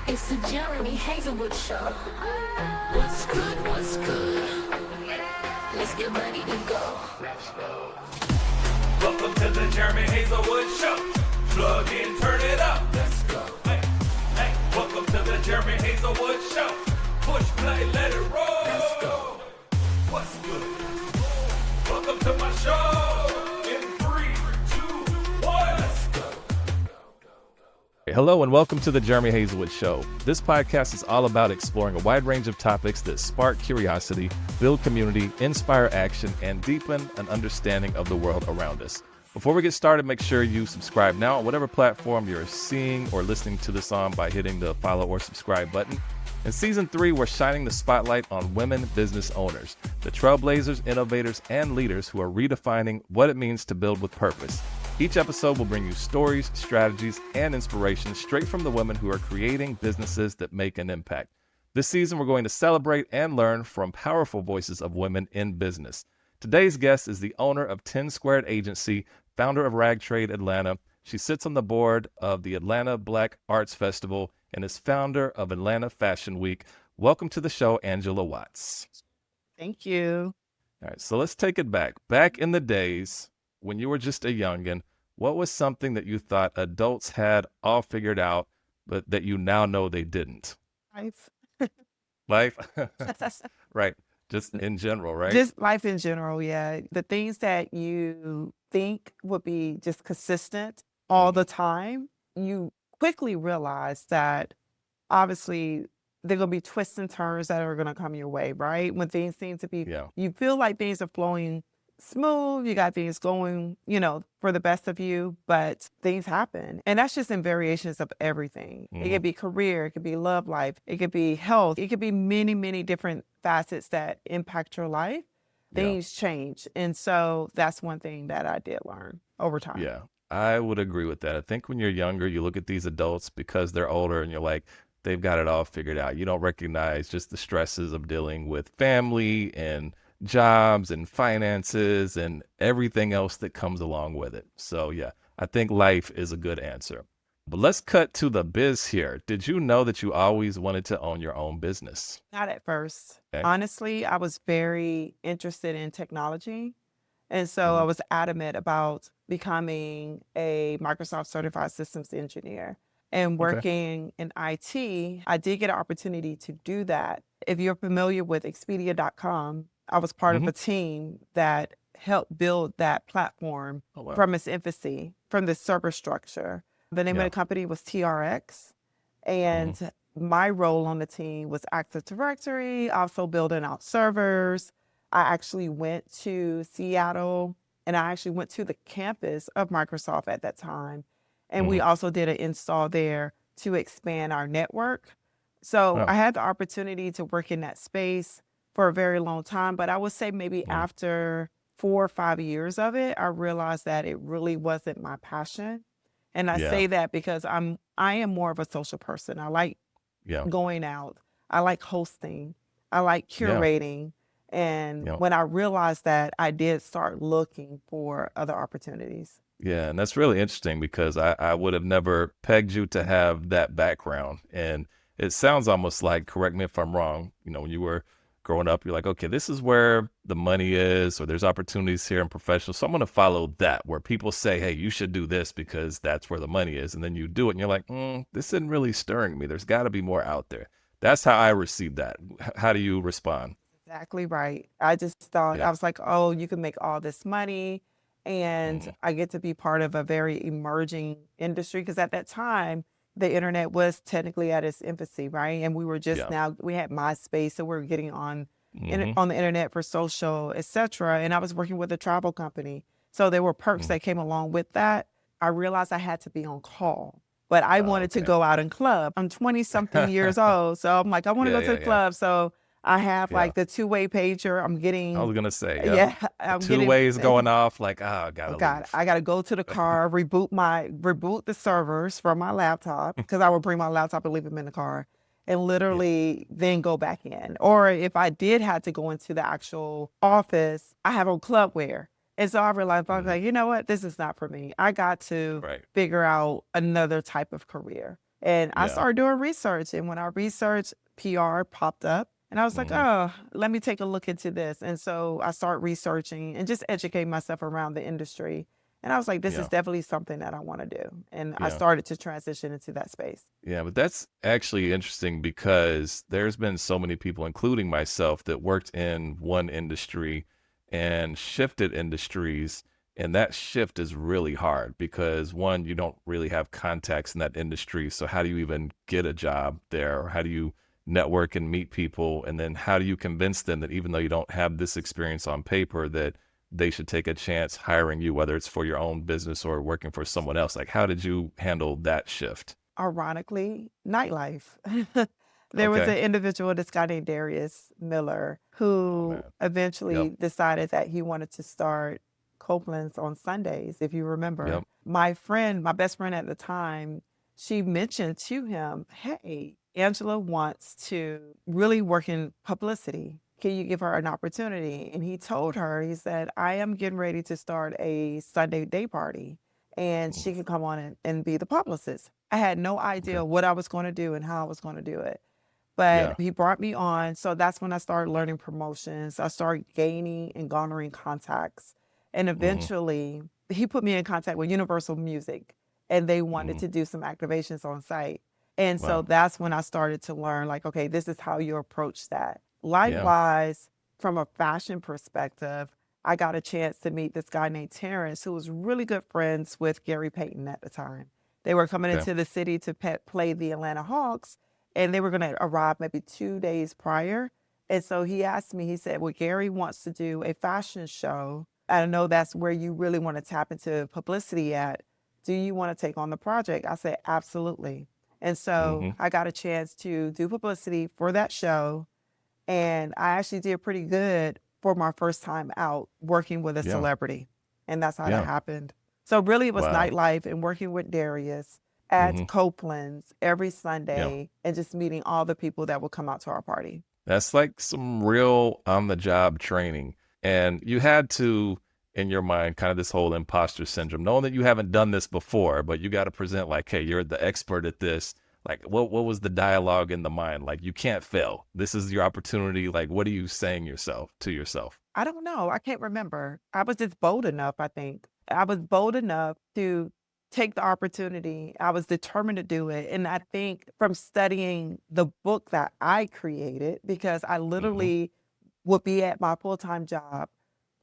It's the Jeremy Haselwood Show. What's good? What's good? Let's get ready to go. Welcome to the Jeremy Haselwood Show. Plug in, turn it up. Let's go. Hey, hey. Welcome to the Jeremy Haselwood Show. Push play, let it roll. Let's go. What's good? Welcome to my show. In 3, 2, 1. Let's go. Hello and welcome to the Jeremy Haselwood Show. This podcast is all about exploring a wide range of topics that spark curiosity, build community, inspire action, and deepen an understanding of the world around us. Before we get started, make sure you subscribe now on whatever platform you're seeing or listening to this on by hitting the follow or subscribe button. In Season 3, we're shining the spotlight on women business owners, the trailblazers, innovators, and leaders who are redefining what it means to build with purpose. Each episode will bring you stories, strategies, and inspiration straight from the women who are creating businesses that make an impact. This season, we're going to celebrate and learn from powerful voices of women in business. Today's guest is the owner of 10 Squared Agency, founder of Rag Trade Atlanta. She sits on the board of the Atlanta Black Arts Festival and is founder of Atlanta Fashion Week. Welcome to the show, Angela Watts. Thank you. All right, so let's take it back. Back in the days when you were just a youngin', what was something that you thought adults had all figured out, but that you now know they didn't? Life. Life? Right. Just in general, right? Just life in general, yeah. The things that you think would be just consistent all the time, you quickly realize that obviously there are going to be twists and turns that are going to come your way, right? When things seem to be, Yeah. you feel like things are flowing smooth, you got things going, for the best of you, but things happen. And that's just in variations of everything. It could be career, it could be love life, it could be health, it could be many, many different facets that impact your life. Yeah. Things change. And so that's one thing that I did learn over time. Yeah, I would agree with that. I think when you're younger, you look at these adults because they're older and you're like, they've got it all figured out. You don't recognize just the stresses of dealing with family and jobs and finances and everything else that comes along with it. So yeah, I think life is a good answer. But let's cut to the biz here. Did you know that you always wanted to own your own business? Not at first. Okay. Honestly, I was very interested in technology. And so I was adamant about becoming a Microsoft certified systems engineer and working in IT. I did get an opportunity to do that. If you're familiar with Expedia.com, I was part of a team that helped build that platform from its infancy, from the server structure. The name of the company was TRX. And my role on the team was Active Directory, also building out servers. I actually went to Seattle and I actually went to the campus of Microsoft at that time. And we also did an install there to expand our network. So I had the opportunity to work in that space for a very long time, but I would say maybe after 4 or 5 years of it, I realized that it really wasn't my passion. And I say that because I am more of a social person. I like going out. I like hosting. I like curating. And when I realized that, I did start looking for other opportunities. Yeah, and that's really interesting because I would have never pegged you to have that background. And it sounds almost like, correct me if I'm wrong, when you were growing up, you're like, okay, this is where the money is, or there's opportunities here in professional. So I'm going to follow that, where people say, hey, you should do this because that's where the money is. And then you do it and you're like, this isn't really stirring me. There's got to be more out there. That's how I received that. How do you respond? Exactly right. I just thought, I was like, oh, you can make all this money. And I get to be part of a very emerging industry because at that time, the internet was technically at its infancy, right? And we were just we had MySpace, so we were getting on on the internet for social, etc. And I was working with a travel company. So there were perks that came along with that. I realized I had to be on call, but I wanted to go out and club. I'm 20 something years old. So I'm like, I want to go to the club. So I have like the two-way pager. I'm getting. I was gonna say, I'm two getting ways going off. Like, I gotta leave. I gotta go to the car, reboot the servers from my laptop because I would bring my laptop and leave them in the car, and literally then go back in. Or if I did have to go into the actual office, I have on club wear. And so I realized, I was like, you know what, this is not for me. I got to figure out another type of career. And I Yeah. started doing research. And when I researched, PR popped up. And I was like, Hmm. oh, let me take a look into this. And so I started researching and just educating myself around the industry. And I was like, this is Yeah. definitely something that I want to do. And I Yeah. started to transition into that space. Yeah, but that's actually interesting because there's been so many people, including myself, that worked in one industry and shifted industries. And that shift is really hard because one, you don't really have contacts in that industry. So how do you even get a job there? Or how do you network and meet people? And then how do you convince them that even though you don't have this experience on paper, that they should take a chance hiring you, whether it's for your own business or working for someone else? Like, how did you handle that shift? Ironically, nightlife. There was Okay. an individual, this guy named Darius Miller, Oh who man. Yep. eventually decided that he wanted to start Copeland's on Sundays, if you remember. Yep. My friend, my best friend at the time, she mentioned to him, hey, Angela wants to really work in publicity. Can you give her an opportunity? And he told her, he said, I am getting ready to start a Sunday day party and Mm. she can come on and be the publicist. I had no Okay. idea what I was going to do and how I was going to do it. But Yeah. he brought me on. So that's when I started learning promotions. I started gaining and garnering contacts. And Hmm. eventually, he put me in contact with Universal Music and they wanted Hmm. to do some activations on site. And so Wow. that's when I started to learn, like, okay, this is how you approach that. Yeah. Likewise, from a fashion perspective, I got a chance to meet this guy named Terrence, who was really good friends with Gary Payton at the time. They were coming Okay. into the city to play the Atlanta Hawks, and they were going to arrive maybe 2 days prior. And so he asked me, he said, well, Gary wants to do a fashion show. I know that's where you really want to tap into publicity at. Do you want to take on the project? I said, absolutely. And so Hmm. I got a chance to do publicity for that show. And I actually did pretty good for my first time out working with a Yeah. celebrity. And that's how that Yeah. happened. So really it was Wow. nightlife and working with Darius at Hmm. Copeland's every Yeah. Sunday and just meeting all the people that would come out to our party. That's like some real on the job training. And you had to, in your mind, kind of this whole imposter syndrome, knowing that you haven't done this before, but you got to present like, hey, you're the expert at this. Like, what was the dialogue in the mind? Like, you can't fail. This is your opportunity. Like, what are you saying yourself to yourself? I don't know. I can't remember. I was just bold enough, I think. I was bold enough to take the opportunity. I was determined to do it. And I think from studying the book that I created, because I Hmm. literally would be at my full time job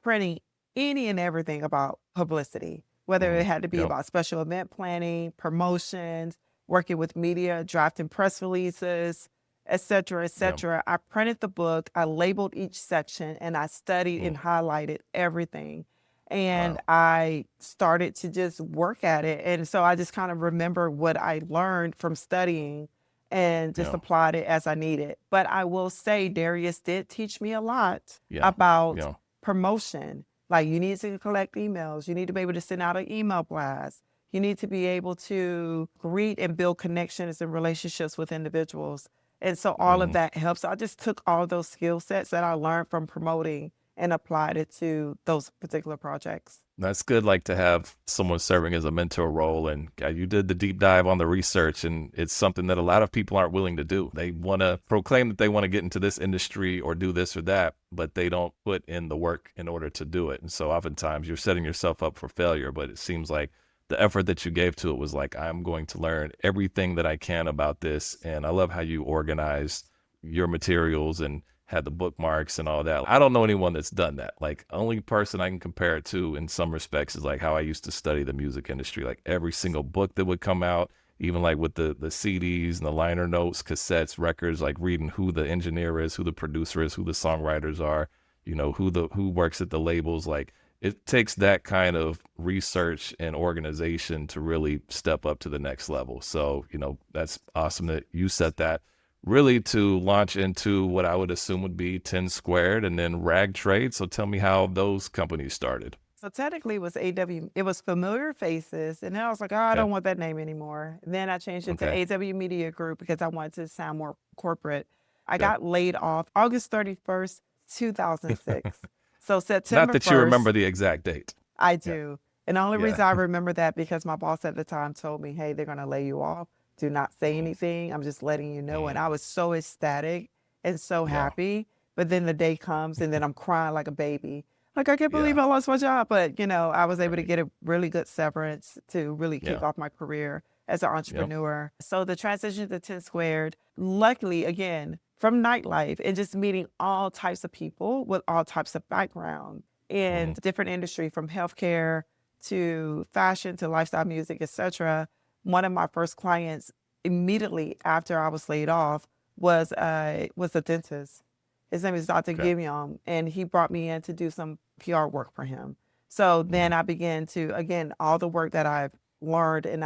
printing any and everything about publicity, whether Hmm. it had to be Yep. about special event planning, promotions, working with media, drafting press releases, et cetera, et Yep. cetera. I printed the book, I labeled each section, and I studied Mm. and highlighted everything. And Wow. I started to just work at it. And so I just kind of remember what I learned from studying and just Yeah. applied it as I needed. But I will say, Darius did teach me a lot Yeah. about Yeah. promotion. Like you need to collect emails, you need to be able to send out an email blast. You need to be able to greet and build connections and relationships with individuals. And so all of Hmm. that helps. So I just took all those skill sets that I learned from promoting and applied it to those particular projects. That's good, like to have someone serving as a mentor role. And you did the deep dive on the research, and it's something that a lot of people aren't willing to do. They want to proclaim that they want to get into this industry or do this or that, but they don't put in the work in order to do it. And so oftentimes you're setting yourself up for failure, but it seems like the effort that you gave to it was like, I'm going to learn everything that I can about this. And I love how you organized your materials and had the bookmarks and all that. I don't know anyone that's done that. Like, only person I can compare it to in some respects is like how I used to study the music industry. Like every single book that would come out, even like with the CDs and the liner notes, cassettes, records, like reading who the engineer is, who the producer is, who the songwriters are, who works at the labels. Like it takes that kind of research and organization to really step up to the next level. So, that's awesome that you set that really to launch into what I would assume would be 10 Squared and then Rag Trade. So tell me how those companies started. So technically it was AW, it was Familiar Faces. And then I was like, oh, I Okay. don't want that name anymore. And then I changed it to Okay. AW Media Group because I wanted to sound more corporate. I Okay. got laid off August 31st, 2006. So Not September that you 1st, remember the exact date. I Yeah. do. And the only Yeah. reason I remember that because my boss at the time told me, hey, they're going to lay you off do not say anything. I'm just letting you know. And I was so ecstatic and so Yeah. happy. But then the day comes and then I'm crying like a baby. Like, I can't believe Yeah. I lost my job. But, I was able to Right. get a really good severance to really kick Yeah. off my career as an Yep. entrepreneur. So the transition to 10 Squared, luckily, again, from nightlife and just meeting all types of people with all types of background in different industry, from healthcare to fashion to lifestyle music, etc. One of my first clients immediately after I was laid off was a dentist. His name is Dr. Okay. Gideon, and he brought me in to do some PR work for him. So then I began to, again, all the work that I've learned and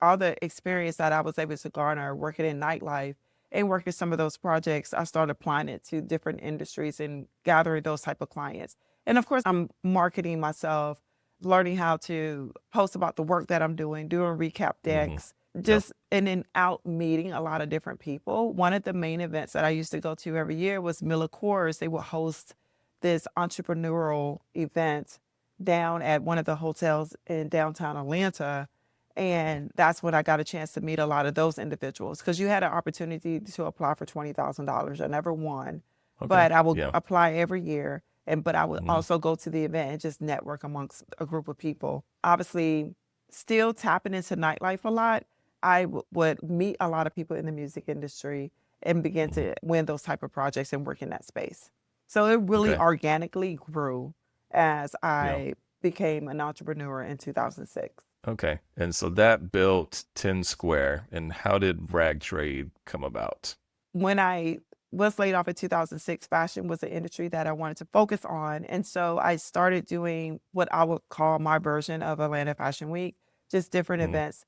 all the experience that I was able to garner working in nightlife and working some of those projects, I started applying it to different industries and gathering those type of clients. And of course, I'm marketing myself, learning how to post about the work that I'm doing recap decks, just and then out meeting a lot of different people. One of the main events that I used to go to every year was Miller Coors. They would host this entrepreneurial event down at one of the hotels in downtown Atlanta. And that's when I got a chance to meet a lot of those individuals, because you had an opportunity to apply for $20,000. I never won, Okay. but I would Yeah. apply every year. But I would also go to the event and just network amongst a group of people. Obviously, still tapping into nightlife a lot. I would meet a lot of people in the music industry and begin to win those type of projects and work in that space. So it really Okay. organically grew as Yeah. I became an entrepreneur in 2006. Okay. And so that built 10 Square. And how did rag trade come about? When I was laid off in 2006, fashion was an industry that I wanted to focus on. And so I started doing what I would call my version of Atlanta Fashion Week, just different events,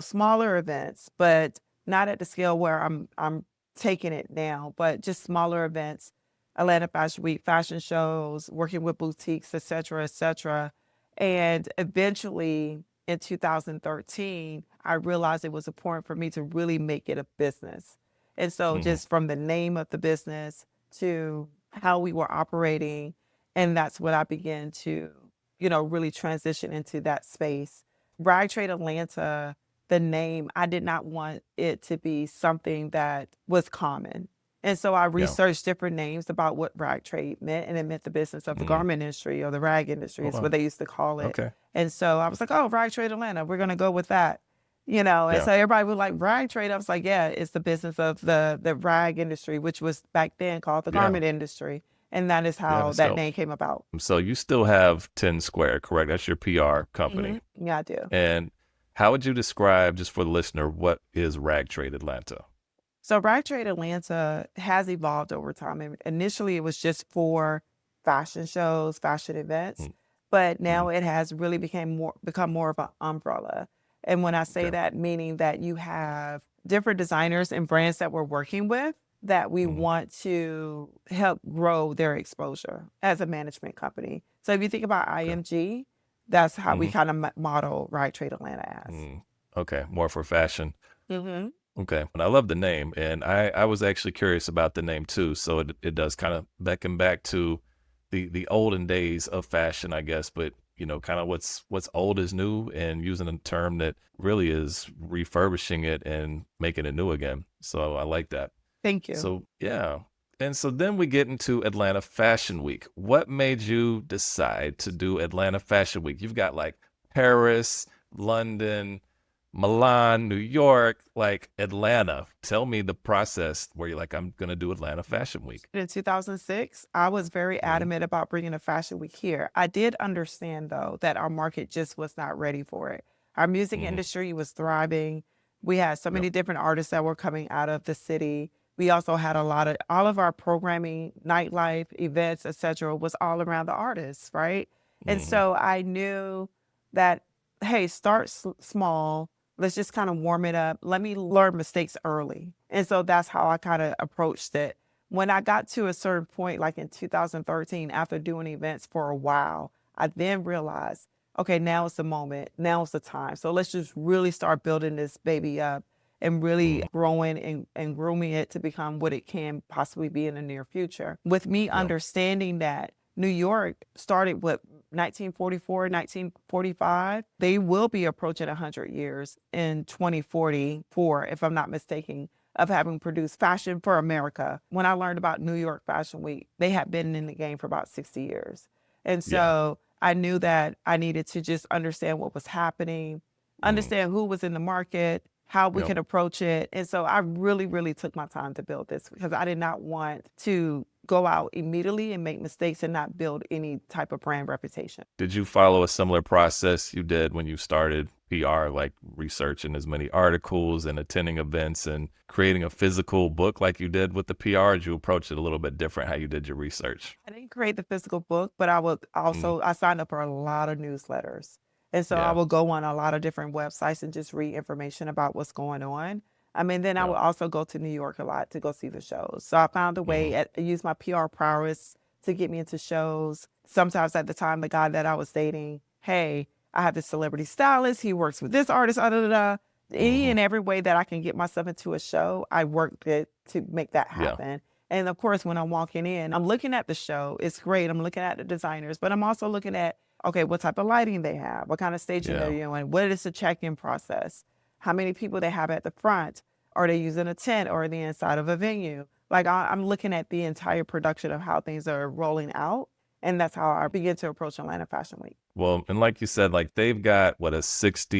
smaller events, but not at the scale where I'm taking it now, but just smaller events, Atlanta Fashion Week, fashion shows, working with boutiques, et cetera, et cetera. And eventually in 2013, I realized it was important for me to really make it a business. And so just from the name of the business to how we were operating, and that's when I began to, really transition into that space. Rag Trade Atlanta, the name, I did not want it to be something that was common. And so I Yeah. researched different names about what rag trade meant, and it meant the business of the garment industry, or the rag industry Oh, is wow. what they used to call it. Okay. And so I was like, oh, Rag Trade Atlanta, we're going to go with that. And Yeah. so everybody was like, rag trade. I was like, yeah, it's the business of the rag industry, which was back then called the Yeah. garment industry. And that is Yeah. how That's that dope. name came about. So you still have 10 Square, correct? That's your PR company. Yeah, I do. And how would you describe, just for the listener, what is Rag Trade Atlanta? So Rag Trade Atlanta has evolved over time. And initially, it was just for fashion shows, fashion events, but now it has really become more of an umbrella. And when I say Okay. that, meaning that you have different designers and brands that we're working with that we want to help grow their exposure as a management company. So if you think about IMG, that's how we kind of model Rag Trade Atlanta as. Okay. More for fashion. Mm-hmm. Okay. And I love the name. And I was actually curious about the name too. So it does kind of beckon back to the olden days of fashion, I guess, but kind of what's old is new, and using a term that really is refurbishing it and making it new again. So I like that. Thank you. So yeah. And so then we get into Atlanta Fashion Week. What made you decide to do Atlanta Fashion Week? You've got like Paris, London, Milan, New York, like Atlanta. Tell me the process where you're like, I'm going to do Atlanta Fashion Week. In 2006, I was very adamant about bringing a fashion week here. I did understand, though, that our market just was not ready for it. Our music industry was thriving. We had so many different artists that were coming out of the city. We also had all of our programming, nightlife, events, etc., was all around the artists, right? And so I knew that, hey, start small. Let's just kind of warm it up. Let me learn mistakes early. And so that's how I kind of approached it. When I got to a certain point, like in 2013, after doing events for a while, I then realized, okay, now is the moment. Now is the time. So let's just really start building this baby up and really growing and grooming it to become what it can possibly be in the near future. With me understanding that New York started with 1944, 1945. They will be approaching 100 years in 2044, if I'm not mistaken, of having produced fashion for America. When I learned about New York Fashion Week, they had been in the game for about 60 years. And Yeah. so I knew that I needed to just understand what was happening, Mm. understand who was in the market, how we Yep. could approach it. And so I really, really took my time to build this because I did not want to go out immediately and make mistakes and not build any type of brand reputation. Did you follow a similar process you did when you started PR, like researching as many articles and attending events and creating a physical book like you did with the PR? Or did you approach it a little bit different how you did your research? I didn't create the physical book, but I would Mm. also, I signed up for a lot of newsletters. And so I Yeah. will go on a lot of different websites and just read information about what's going on. I mean, then I Yeah. would also go to New York a lot to go see the shows. So I found a way, Mhm. I used my PR prowess to get me into shows. Sometimes at the time, the guy that I was dating, hey, I have this celebrity stylist. He works with this artist, da, da, da, da. Any Mhm. and every way that I can get myself into a show, I worked it to make that Yeah. happen. And of course, when I'm walking in, I'm looking at the show. It's great. I'm looking at the designers, but I'm also looking at, okay, what type of lighting they have, what kind of staging Yeah. they're doing, what is the check-in process, how many people they have at the front, are they using a tent or the inside of a venue? Like I'm looking at the entire production of how things are rolling out. And that's how I begin to approach Atlanta Fashion Week. Well, and like you said, like they've got what, a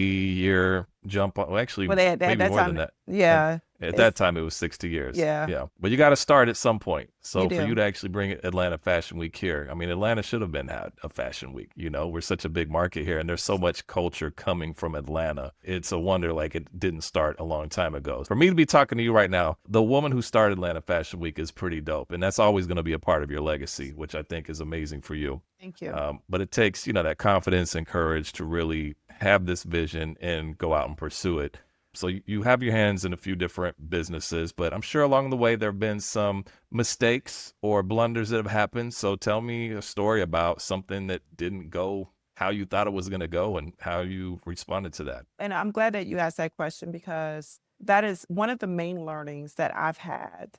60-year jump on, well, actually Well, they at maybe that more than time, that. And yeah, at that it's, time it was 60 years. yeah, Yeah. But you got to start at some point. you So for you do. to actually bring Atlanta Fashion Week here, I mean, Atlanta should have been had a fashion week. You know, we're such a big market here and there's so much culture coming from Atlanta. It's a wonder like it didn't start a long time ago. For me to be talking to you right now, the woman who started Atlanta Fashion Week is pretty dope. And that's always going to be a part of your legacy, which I think is amazing for you. Thank you. But it takes, that confidence and courage to really have this vision and go out and pursue it. So you have your hands in a few different businesses, but I'm sure along the way there have been some mistakes or blunders that have happened. So tell me a story about something that didn't go how you thought it was going to go and how you responded to that. And I'm glad that you asked that question because that is one of the main learnings that I've had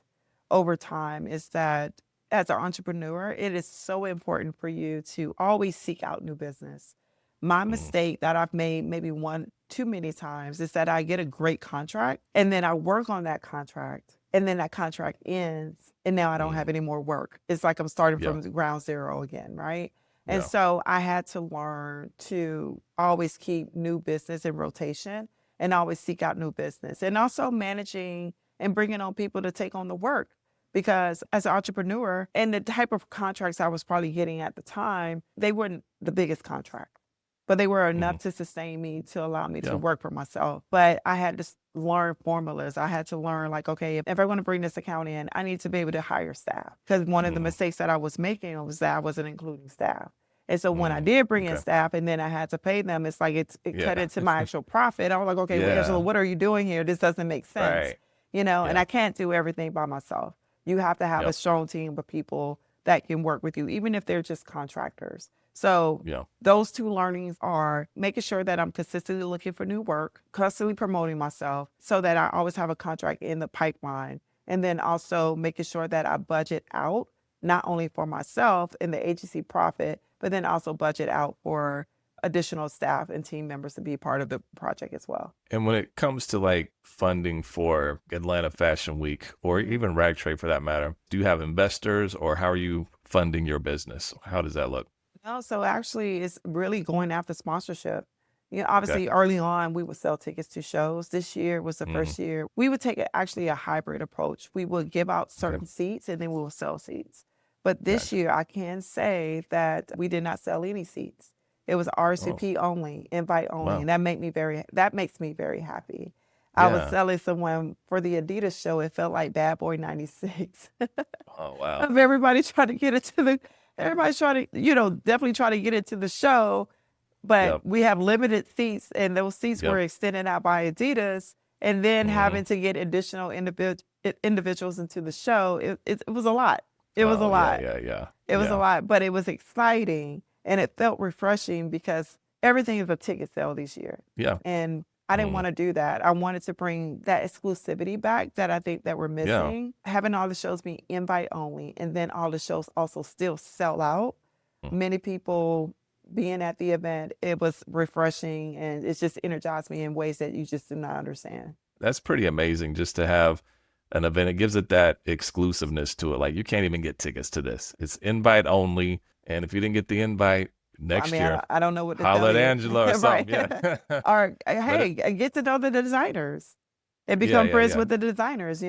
over time is that as an entrepreneur, it is so important for you to always seek out new business. My Mm, mistake that I've made maybe one too many times is that I get a great contract and then I work on that contract and then that contract ends and now I don't have mm, any more work. It's like I'm starting yeah, from ground zero again, right? And yeah, so I had to learn to always keep new business in rotation and always seek out new business and also managing and bringing on people to take on the work. Because as an entrepreneur and the type of contracts I was probably getting at the time, they weren't the biggest contract, but they were enough mhm, to sustain me to allow me to yeah, work for myself. But I had to learn formulas. I had to learn like, okay, if I want to bring this account in, I need to be able to hire staff. Because one of the mhm, mistakes that I was making was that I wasn't including staff. And so when I mm, did bring in okay, staff and then I had to pay them, it's like it cut yeah, into my actual profit. I was like, okay, well, Angela, yeah, what are you doing here? This doesn't make sense. right, And yeah, I can't do everything by myself. You have to have a yep, strong team of people that can work with you, even if they're just contractors. So yeah, those two learnings are making sure that I'm consistently looking for new work, constantly promoting myself so that I always have a contract in the pipeline. And then also making sure that I budget out, not only for myself and the agency profit, but then also budget out for additional staff and team members to be part of the project as well. And when it comes to like funding for Atlanta Fashion Week or even Rag Trade for that matter, do you have investors or how are you funding your business? How does that look? No, so actually, it's really going after sponsorship. Okay. Obviously, early on, we would sell tickets to shows. This year was the Hmm. first year. We would take actually a hybrid approach. We would give out Okay. certain seats and then we will sell seats. But this Gotcha. year, I can say that we did not sell any seats. It was Oh, RSVP only, invite only, wow. and that makes me very happy. I was Yeah. selling someone for the Adidas show. It felt like Bad Boy 96. Oh, wow. Of everybody trying to get into the everybody's trying to, definitely try to get into the show, but Yep. we have limited seats and those seats were Yep. extended out by Adidas and then Hmm. having to get additional individuals into the show. It was a lot. It was a Oh, yeah, lot. yeah, yeah. It was a Yeah. lot, but it was exciting and it felt refreshing because everything is a ticket sale this year. Yeah. And I didn't Mm, want to do that. I wanted to bring that exclusivity back that I think that we're yeah. missing. Having all the shows be invite only and then all the shows also still sell out. Mm, Many people being at the event, it was refreshing and it just energized me in ways that you just do not understand. That's pretty amazing just to have an event. It gives it that exclusiveness to it. Like you can't even get tickets to this. It's invite only. And if you didn't get the invite next year, I don't know what to holla tell at you. Angela or Right. something. Yeah. Or But hey, get to know the designers and yeah, become yeah, friends yeah. with the designers. The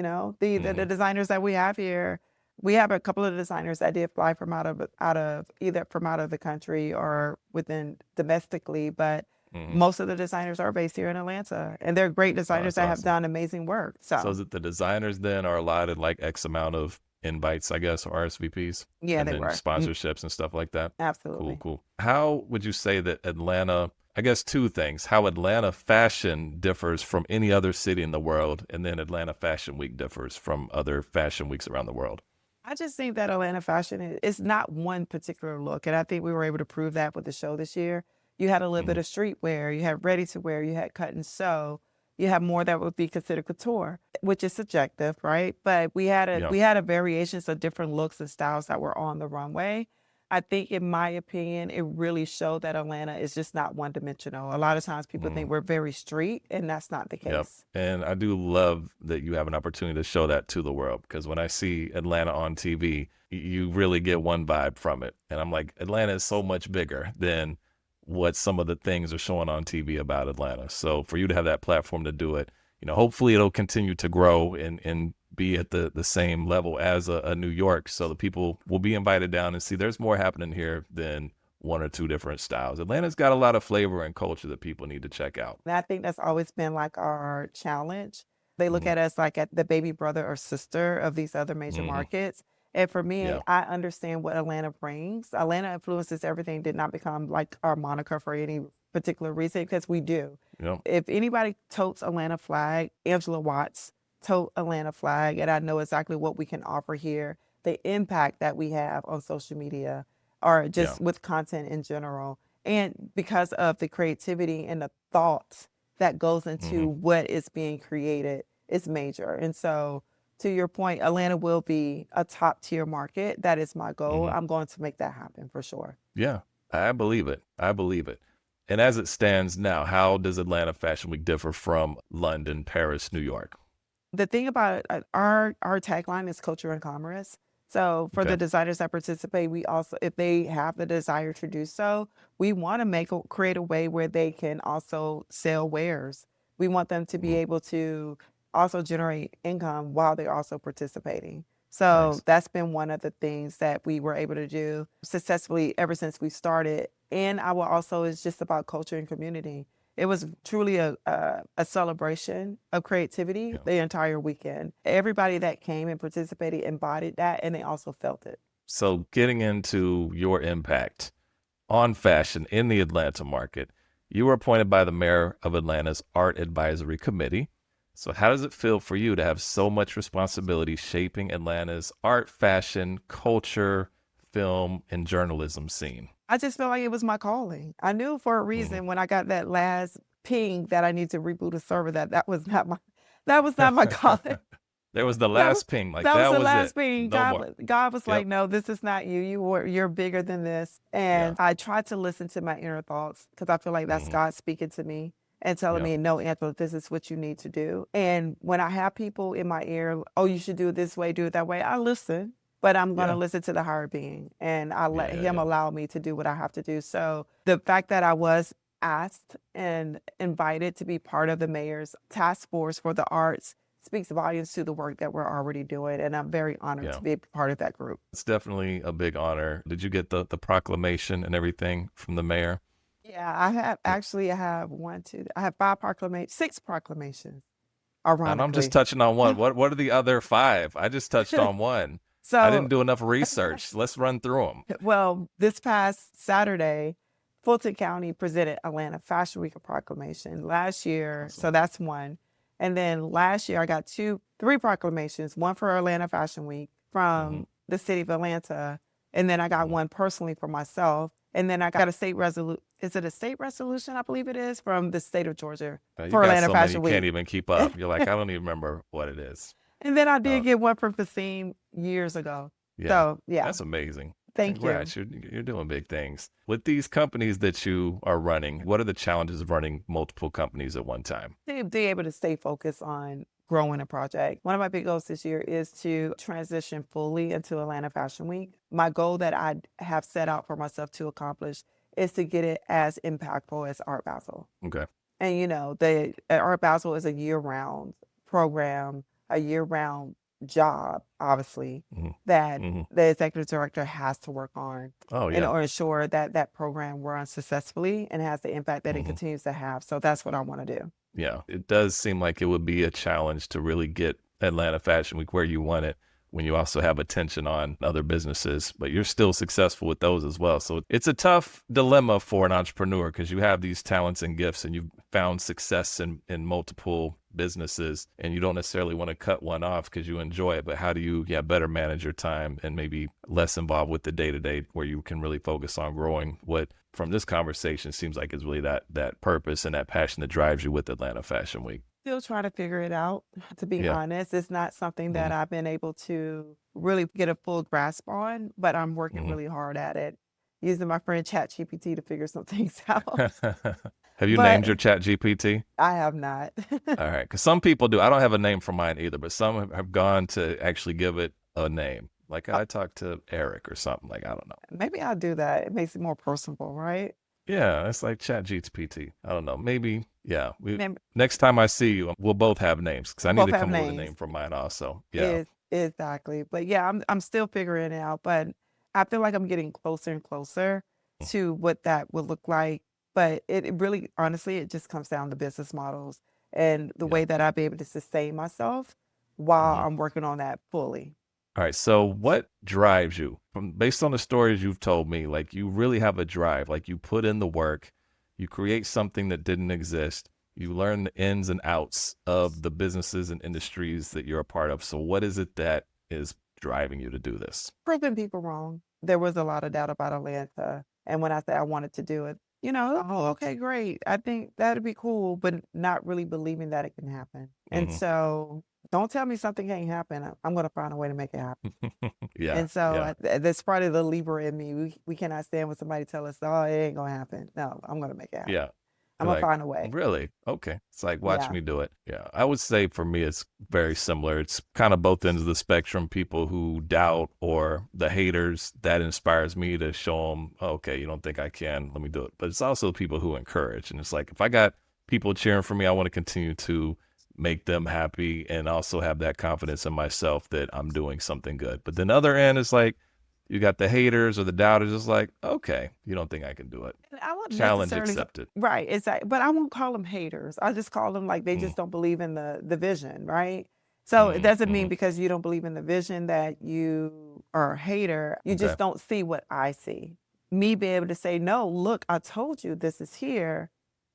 Hmm. designers that we have here. We have a couple of designers that did fly from either from out of the country or within domestically, but Hmm. most of the designers are based here in Atlanta, and they're great Oh, designers that's that have awesome. done amazing work. So So is it the designers then are allotted like X amount of invites, I guess, or RSVPs, yeah, and they then were. sponsorships and stuff like that? Cool, Absolutely. cool. How would you say that Atlanta, I guess two things, how Atlanta fashion differs from any other city in the world, and then Atlanta Fashion Week differs from other fashion weeks around the world? I just think that Atlanta fashion is not one particular look, and I think we were able to prove that with the show this year. You had a little bit Hmm. of streetwear, you had ready to wear, you had cut and sew, you have more that would be considered couture, which is subjective, right? But Yeah. we had a variations of different looks and styles that were on the runway. I think, in my opinion, it really showed that Atlanta is just not one dimensional. A lot of times people Mm-hmm. think we're very street, and that's not the Yep. case. And I do love that you have an opportunity to show that to the world because when I see Atlanta on TV, you really get one vibe from it. And I'm like, Atlanta is so much bigger than what some of the things are showing on TV about Atlanta. So for you to have that platform to do it, hopefully it'll continue to grow and be at the same level as a New York. So the people will be invited down and see there's more happening here than one or two different styles. Atlanta's got a lot of flavor and culture that people need to check out. And I think that's always been like our challenge. They look Hmm. at us like at the baby brother or sister of these other major Hmm. markets. And for me, Yeah. I understand what Atlanta brings. Atlanta influences everything did not become like our moniker for any particular reason because we do. Yep. If anybody totes Atlanta flag, Angela Watts tote Atlanta flag, and I know exactly what we can offer here, the impact that we have on social media or Yeah. just with content in general. And because of the creativity and the thought that goes into Hmm. what is being created is major. And so, to your point, Atlanta will be a top tier market. That is my goal. Hmm. I'm going to make that happen for sure. Yeah. I believe it. I believe it. And as it stands now, how does Atlanta Fashion Week differ from London, Paris, New York? The thing about our tagline is culture and commerce. So for the Okay. designers that participate, we also, if they have the desire to do so, we want to create a way where they can also sell wares. We want them to be Mhm. able to also generate income while they're also participating. So Nice. that's been one of the things that we were able to do successfully ever since we started. And I will also, it's just about culture and community. It was truly a celebration of creativity Yeah. the entire weekend. Everybody that came and participated embodied that, and they also felt it. So getting into your impact on fashion in the Atlanta market, you were appointed by the mayor of Atlanta's Art Advisory Committee. So how does it feel for you to have so much responsibility shaping Atlanta's art, fashion, culture, film, and journalism scene? I just felt like it was my calling. I knew for a Hmm. reason when I got that last ping that I need to reboot a server that was not my that was not my calling. There was the That was last ping, like that was that the was last it. ping. No more. God was like, Yep. no, this is not you. You're bigger than this. Yeah. And I tried to listen to my inner thoughts because I feel like that's Hmm. God speaking to me and telling Yeah. me, no, Angela, this is what you need to do. And when I have people in my ear, oh, you should do it this way, do it that way, I listen. But I'm going to Yeah. listen to the higher being and I Yeah. let Yeah. him Yeah. allow me to do what I have to do. So the fact that I was asked and invited to be part of the mayor's task force for the arts speaks volumes to the work that we're already doing. And I'm very honored Yeah. to be a part of that group. It's definitely a big honor. Did you get the proclamation and everything from the mayor? Yeah, I have I have six proclamations, And I'm just ironically. touching on one. What are the other five? I just touched on one. I So, didn't do enough research. Let's run through them. well, this past Saturday, Fulton County presented Atlanta Fashion Week a proclamation last year. Awesome. So that's one. And then last year I got three proclamations, one for Atlanta Fashion Week from the city of Atlanta. And then I got one personally for myself. And then I got a state resolution. Is it a state resolution? I believe it is from the state of Georgia You for got Atlanta so many you Fashion can't Week. even keep up. You're like, I don't even remember what it is. And then I Uh, did get one for Fasim years ago. yeah, So yeah, that's amazing. Thank you. Congrats, you're doing big things. With these companies that you are running, what are the challenges of running multiple companies at one time? To be able to stay focused on growing a project. One of my big goals this year is to transition fully into Atlanta Fashion Week. My goal that I have set out for myself to accomplish is to get it as impactful as Art Basel. Okay. And the Art Basel is a year-round program, a year-round job, obviously, Mhm. that Mhm. the executive director has to work on Oh, in yeah. order to ensure that that program runs successfully and has the impact that it Mhm. continues to have. So that's what I want to do. Yeah, it does seem like it would be a challenge to really get Atlanta Fashion Week where you want it when you also have attention on other businesses, but you're still successful with those as well. So it's a tough dilemma for an entrepreneur because you have these talents and gifts and you've found success in multiple businesses and you don't necessarily want to cut one off because you enjoy it. But how do you better manage your time and maybe less involved with the day-to-day where you can really focus on growing what from this conversation seems like is really that purpose and that passion that drives you with Atlanta Fashion Week. Still trying to figure it out, to be Yeah. honest. It's not something that Mhm. I've been able to really get a full grasp on, but I'm working Mhm. really hard at it, using my friend ChatGPT to figure some things out. Have you named your But chat GPT? I have not. All right, because some people do. I don't have a name for mine either, but some have gone to actually give it a name. Like I talked to Eric or something. Like I don't know. Maybe I'll do that. It makes it more personable, right? Yeah, it's like Chat GPT. I don't know. Maybe. Yeah. Mem- Next time I see you, we'll both have names because I need Both to have come up with a names. name for mine also. Yeah. Exactly. But yeah, I'm still figuring it out. But I feel like I'm getting closer and closer to what that would look like. But it really, honestly, it just comes down to business models and the Yeah. way that I'll be able to sustain myself while Mhm. I'm working on that fully. All right. So what drives you from based on the stories you've told me, like you really have a drive, like you put in the work, you create something that didn't exist, you learn the ins and outs of the businesses and industries that you're a part of. So what is it that is driving you to do this? Proving people wrong. There was a lot of doubt about Atlanta. And when I said I wanted to do it, oh, okay, great. I think that'd be cool, but not really believing that it can happen. And Hmm. so don't tell me something can't happen. I'm going to find a way to make it happen. Yeah. And so Yeah. that's part of the Libra in me. We cannot stand when somebody tell us, oh, it ain't going to happen. No, I'm going to make it happen. Yeah. I'm You're going to like, find a way. really? Okay. It's like, watch Yeah. me do it. Yeah. I would say for me, it's very similar. It's kind of both ends of the spectrum. People who doubt or the haters that inspires me to show them, okay, you don't think I can, let me do it. But it's also people who encourage. And it's like, if I got people cheering for me, I want to continue to make them happy and also have that confidence in myself that I'm doing something good. But then the other end is like, you got the haters or the doubters. It's like, okay, you don't think I can do it. And I won't Challenge necessarily accepted. right, exactly. But I won't call them haters. I just call them like they Mm, just don't believe in the vision, right? So it doesn't mean mm, because you don't believe in the vision that you are a hater. You okay. just don't see what I see. Me being able to say, no, look, I told you this is here.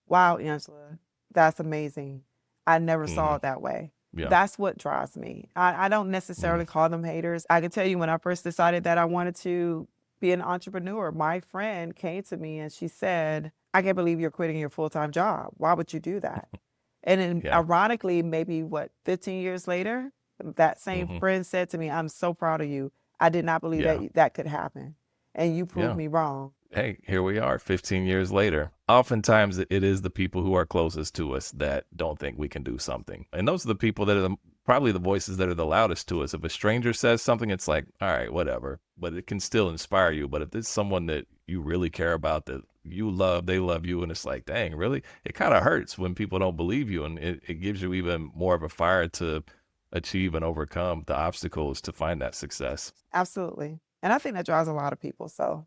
Wow, Angela, that's amazing. I never saw Hmm. it that way. Yeah. That's what drives me. I don't Mm, necessarily call them haters. I can tell you when I first decided that I wanted to be an entrepreneur, my friend came to me and she said, I can't believe you're quitting your full-time job. Why would you do that? And then yeah. ironically, maybe 15 years later, that same Hmm. friend said to me, I'm so proud of you. I did not believe Yeah. that could happen. And you proved Yeah. me wrong. Hey, here we are 15 years later. Oftentimes it is the people who are closest to us that don't think we can do something. And those are the people that are probably the voices that are the loudest to us. If a stranger says something, it's like, all right, whatever. But it can still inspire you. But if it's someone that you really care about, that you love, they love you, and it's like, dang, really? It kind of hurts when people don't believe you. And it gives you even more of a fire to achieve and overcome the obstacles to find that success. Absolutely. And I think that drives a lot of people. So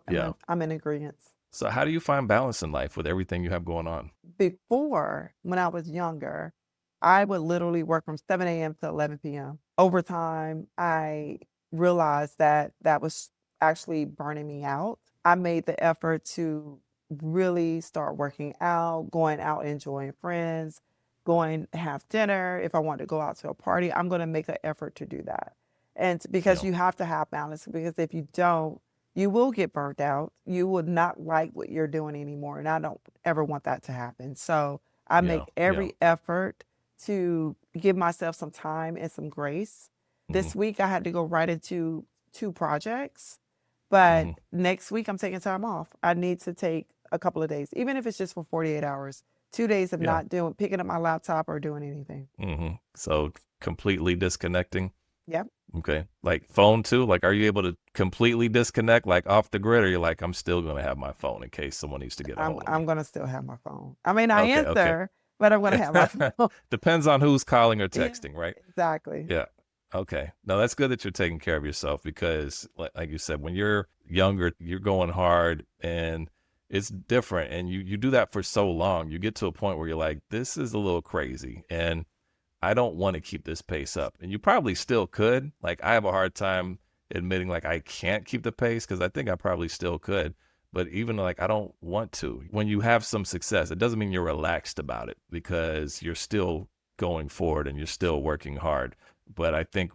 Yeah. I'm in agreement. So how do you find balance in life with everything you have going on? Before, when I was younger, I would literally work from 7 a.m. to 11 p.m. Over time, I realized that that was actually burning me out. I made the effort to really start working out, going out, enjoying friends, going to have dinner. If I want to go out to a party, I'm going to make an effort to do that. And because Yeah. you have to have balance, because if you don't, you will get burnt out. You would not like what you're doing anymore. And I don't ever want that to happen. So I Yeah. make Yeah. every effort to give myself some time and some grace. Hmm. This week, I had to go right into 2 projects But next week I'm taking time off. I need to take a couple of days, even if it's just for 48 hours, 2 days of Yeah. not picking up my laptop or doing anything. So completely disconnecting. Yep. Okay. Like phone too? Like, are you able to completely disconnect, like off the grid, or you're like, I'm still going to have my phone in case someone needs to get a hold of me? I'm going to still have my phone. I may not Okay. answer, but I'm going to have my phone. Depends on who's calling or Yeah, texting, right? exactly. Yeah. Okay. No, that's good that you're taking care of yourself because, like you said, when you're younger, you're going hard and it's different. And you do that for so long, you get to a point where you're like, this is a little crazy. And I don't want to keep this pace up. And you probably still could. Like, I have a hard time admitting, like, I can't keep the pace because I think I probably still could. But even like, I don't want to. When you have some success, it doesn't mean you're relaxed about it because you're still going forward and you're still working hard. But I think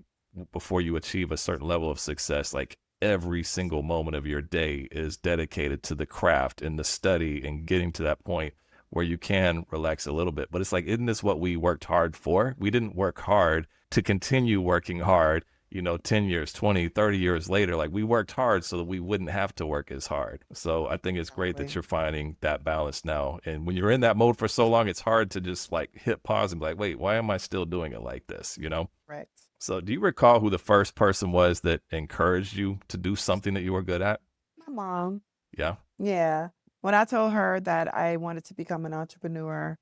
before you achieve a certain level of success, like every single moment of your day is dedicated to the craft and the study and getting to that point where you can relax a little bit. But it's like, isn't this what we worked hard for? We didn't work hard to continue working hard, 10 years, 20, 30 years later. Like, we worked hard so that we wouldn't have to work as hard. So I think it's great that Exactly. you're finding that balance now. And when you're in that mode for so long, it's hard to just like hit pause and be like, wait, why am I still doing it like this? Correct. So do you recall who the first person was that encouraged you to do something that you were good at? My mom. Yeah. Yeah. When I told her that I wanted to become an entrepreneur,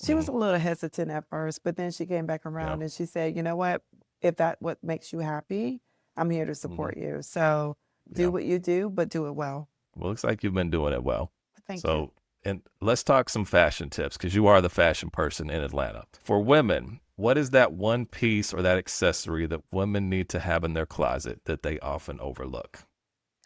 she was a little hesitant at first, but then she came back Yeah. around and she said, you know what? If that what makes you happy, I'm here to support you. So Yeah. do what you do, but do it well. Well, looks like you've been doing it well. Thank you. So, and let's talk some fashion tips because you are the fashion person in Atlanta. For women, what is that one piece or that accessory that women need to have in their closet that they often overlook?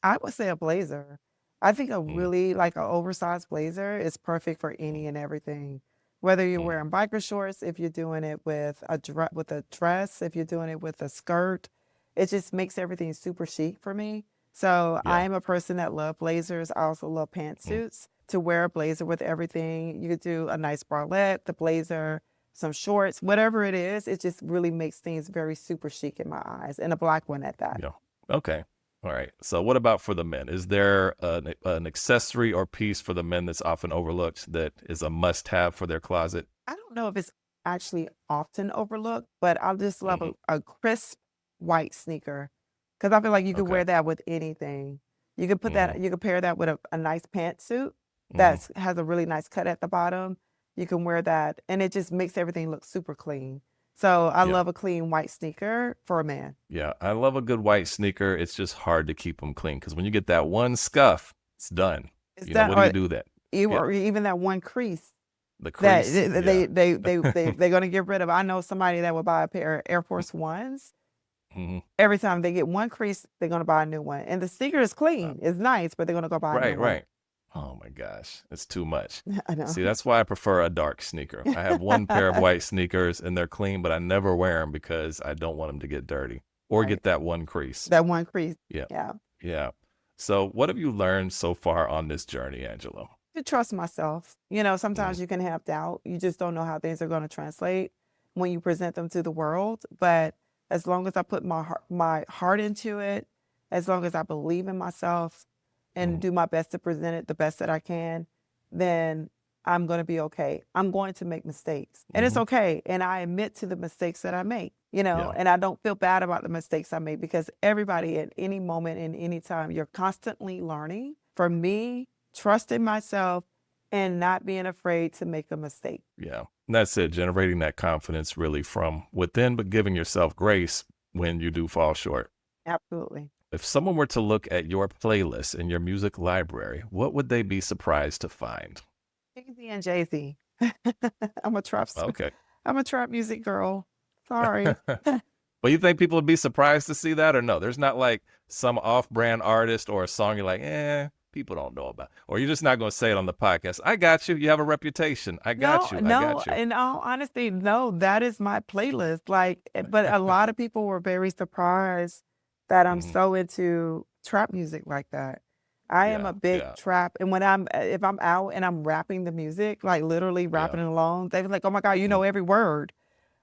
I would say a blazer. I think a Mm, really like an oversized blazer is perfect for any and everything. Whether you're mm, wearing biker shorts, if you're doing it with a dress, if you're doing it with a skirt, it just makes everything super chic for me. So I yeah. am a person that love blazers. I also love Mm, pantsuits. To wear a blazer with everything, you could do a nice bralette, the blazer, some shorts, whatever it is. It just really makes things very super chic in my eyes, and a black one at that. yeah. Okay. All right. So what about for the men? Is there an accessory or piece for the men that's often overlooked that is a must-have for their closet? I don't know if it's actually often overlooked, but I just love Hmm. a crisp white sneaker because I feel like you could Okay. wear that with anything. You could put Hmm. that, you could pair that with a nice pantsuit Hmm. that has a really nice cut at the bottom. You can wear that, and it just makes everything look super clean. So I Yeah. love a clean white sneaker for a man. Yeah. I love a good white sneaker. It's just hard to keep them clean because when you get that one scuff, it's done. Is that What do you do that? Yeah. or even that one crease The that crease. Yeah. they're gonna get rid of? I know somebody that would buy a pair of Air Force Ones. Hmm. Every time they get one crease, they're gonna buy a new one. And the sneaker is clean, it's nice, but they're gonna go buy a new Right. one. Right. Oh my gosh. It's too much. I know. See, that's why I prefer a dark sneaker. I have one pair of white sneakers and they're clean, but I never wear them because I don't want them to get dirty or Right. get that one crease. That one crease. Yeah. Yeah. Yeah. So what have you learned so far on this journey, Angelo? To trust myself. Mm, Sometimes you can have doubt. You just don't know how things are gonna translate when you present them to the world. But as long as I put my heart into it, as long as I believe in myself and mm, do my best to present it the best that I can, then I'm going to be okay. I'm going to make mistakes, and it's mhm. okay. And I admit to the mistakes that I make, Yeah. and I don't feel bad about the mistakes I make because everybody at any moment and any time, you're constantly learning. For me, trusting myself and not being afraid to make a mistake. Yeah. And that's it. Generating that confidence really from within, but giving yourself grace when you do fall short. Absolutely. If someone were to look at your playlist in your music library, what would they be surprised to find? Jay-Z and Jay-Z. I'm a trap, Okay. I'm a trap music girl. Sorry. But you think people would be surprised to see that or no? There's not like some off-brand artist or a song you're like, people don't know about. Or you're just not going to say it on the podcast. I got you. You have a reputation. I got you. I No, got you. in all honesty, no, that is my playlist. But a lot of people were very surprised that I'm Hmm. so into trap music like that. I am Yeah. a big Yeah. trap, and if I'm out and I'm rapping the music, like literally Yeah. rapping it along, they're like, "Oh my God, you Mm, know every word."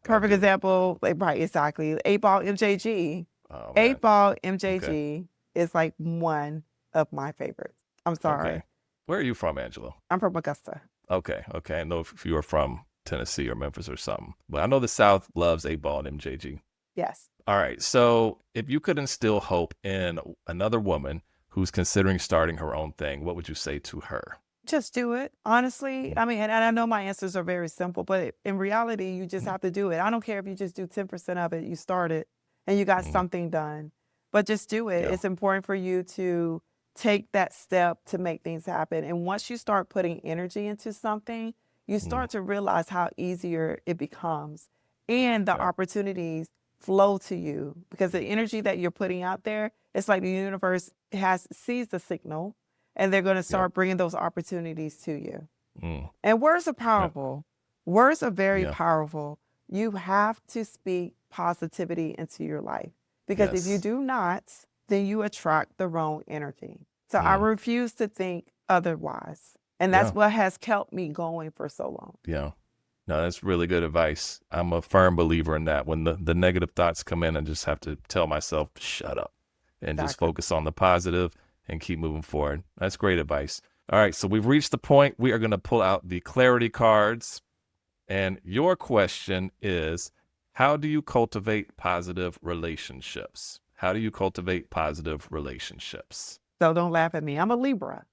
I Perfect do. example, like, right, exactly. 8 Ball MJG. Oh, 8 man. Ball Okay. MJG. is like one of my favorites. I'm sorry. Okay. Where are you from, Angela? I'm from Augusta. Okay. I know if you are from Tennessee or Memphis or something, but I know the South loves 8-Ball and MJG. Yes. All right. So if you could instill hope in another woman who's considering starting her own thing, what would you say to her? Just do it. Honestly, I mean, and I know my answers are very simple, but in reality, you just have to do it. I don't care if you just do 10% of it, you started and you got something done, but just do it. Yeah. It's important for you to take that step to make things happen. And once you start putting energy into something, you start to realize how easier it becomes and the opportunities flow to you because the energy that you're putting out there, it's like the universe sees the signal and they're going to start bringing those opportunities to you. And words are powerful. Words are very powerful. You have to speak positivity into your life because if you do not, then you attract the wrong energy. So I refuse to think otherwise. And that's what has kept me going for so long. Yeah. No, that's really good advice. I'm a firm believer in that. When the negative thoughts come in, I just have to tell myself, shut up and just focus on the positive and keep moving forward. That's great advice. All right. So we've reached the point. We are going to pull out the clarity cards. And your question is, how do you cultivate positive relationships? How do you cultivate positive relationships? So don't laugh at me. I'm a Libra.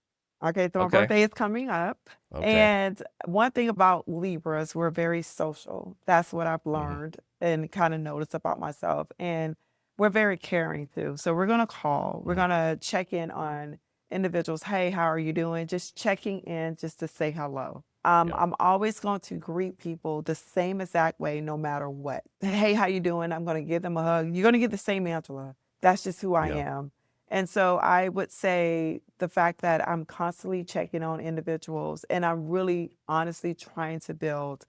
Okay, so my birthday is coming up. And one thing about Libras, we're very social. That's what I've learned and kind of noticed about myself. And we're very caring too. So we're going to call. We're going to check in on individuals. Hey, how are you doing? Just checking in just to say hello. I'm always going to greet people the same exact way, no matter what. Hey, how you doing? I'm going to give them a hug. You're going to get the same Angela. That's just who I am. And so I would say the fact that I'm constantly checking on individuals and I'm really honestly trying to build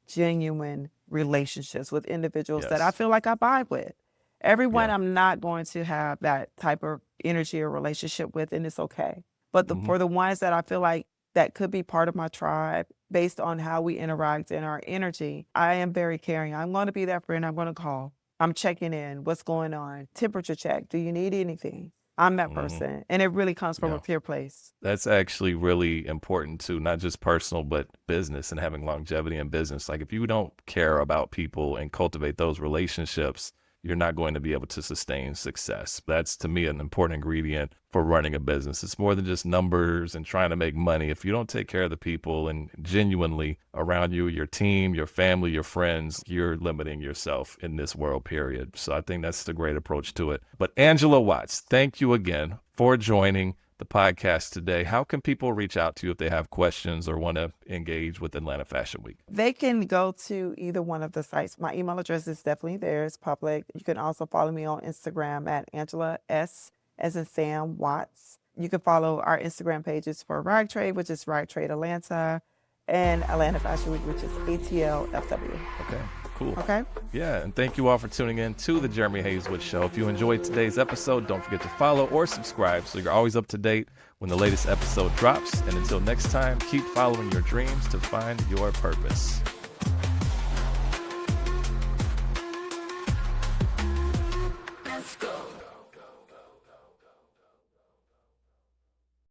genuine relationships with individuals that I feel like I vibe with. Everyone I'm not going to have that type of energy or relationship with, and it's okay. But for the ones that I feel like that could be part of my tribe based on how we interact and our energy, I am very caring. I'm going to be that friend. I'm going to call. I'm checking in. What's going on? Temperature check. Do you need anything? I'm that person. And it really comes from a pure place. That's actually really important too, not just personal, but business and having longevity in business. Like if you don't care about people and cultivate those relationships, you're not going to be able to sustain success. That's, to me, an important ingredient for running a business. It's more than just numbers and trying to make money. If you don't take care of the people and genuinely around you, your team, your family, your friends, you're limiting yourself in this world, period. So I think that's the great approach to it. But Angela Watts, thank you again for joining the podcast today. How can people reach out to you if they have questions or want to engage with Atlanta Fashion Week? They can go to either one of the sites. My email address is definitely there. It's public. You can also follow me on Instagram at Angela S. as in Sam Watts. You can follow our Instagram pages for Rag Trade, which is Rag Trade Atlanta, and Atlanta Fashion Week, which is ATLFW. Okay, cool. Okay. Yeah, and thank you all for tuning in to the Jeremy Haselwood Show. If you enjoyed today's episode, don't forget to follow or subscribe so you're always up to date when the latest episode drops. And until next time, keep following your dreams to find your purpose.